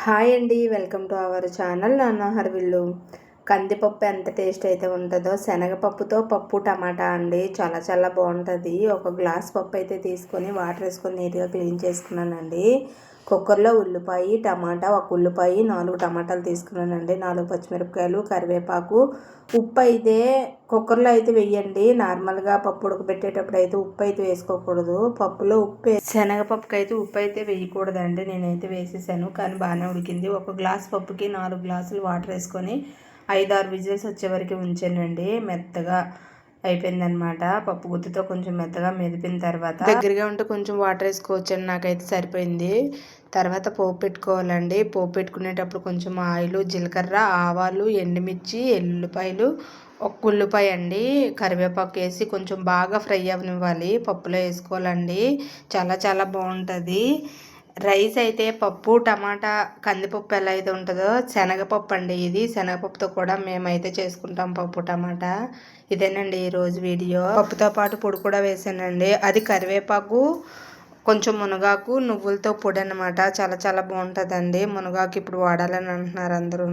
Hi అండి, welcome to our channel నాన్న హర్విల్లు. కందిపప్పు ఎంత టేస్ట్ అయితే ఉంటుందో, శనగపప్పుతో పప్పు టమాటా అండి చాలా చాలా బాగుంటుంది. ఒక గ్లాస్ పప్పు అయితే తీసుకొని వాటర్ వేసుకొని నీట్గా క్లీన్ చేసుకున్నానండి. కుక్కర్లో ఉల్లిపాయ టమాటా, ఒక ఉల్లిపాయ 4 టమాటాలు తీసుకున్నానండి, 4 పచ్చిమిరపకాయలు, కరివేపాకు. ఉప్పు అయితే కుక్కర్లో అయితే వేయండి. నార్మల్గా పప్పు ఉడకబెట్టేటప్పుడు అయితే ఉప్పు అయితే వేసుకోకూడదు. పప్పులో ఉప్పు, శనగపప్పుకి అయితే ఉప్పు అయితే వేయకూడదండి. నేనైతే వేసేసాను, కానీ బాగానే ఉడికింది. ఒక గ్లాస్ పప్పుకి 4 గ్లాసులు వాటర్ వేసుకొని 5-6 విజిల్స్ వచ్చే వరకు ఉంచానండి. మెత్తగా అయిపోయిందనమాట. పప్పు గుత్తితో కొంచెం మెత్తగా మెదిపిన తర్వాత దగ్గరగా ఉంటే కొంచెం వాటర్ వేసుకోవచ్చండి. నాకైతే సరిపోయింది. తర్వాత పోపు పెట్టుకోవాలండి. పోపు పెట్టుకునేటప్పుడు కొంచెం ఆయిల్, జీలకర్ర, ఆవాలు, ఎండుమిర్చి, ఎల్లుల్లిపాయలు, ఒక ఉల్లిపాయ అండి, కరివేపాకు వేసి కొంచెం బాగా ఫ్రై అవ్వనివ్వాలి. పప్పులో వేసుకోవాలండి. చాలా చాలా బాగుంటుంది. రైస్ అయితే పప్పు టమాటా, కందిపప్పు ఎలా అయితే ఉంటుందో శనగపప్పు అండి ఇది. శనగపప్పుతో కూడా మేమైతే చేసుకుంటాం పప్పు టమాటా. ఇదేనండి ఈరోజు వీడియో. పప్పుతో పాటు పొడి కూడా వేసానండి. అది కరివేపాకు, కొంచెం మునగాకు, నువ్వులతో పొడి అనమాట. చాలా చాలా బాగుంటుందండి. మునగాకు ఇప్పుడు వాడాలని అంటున్నారు అందరూ.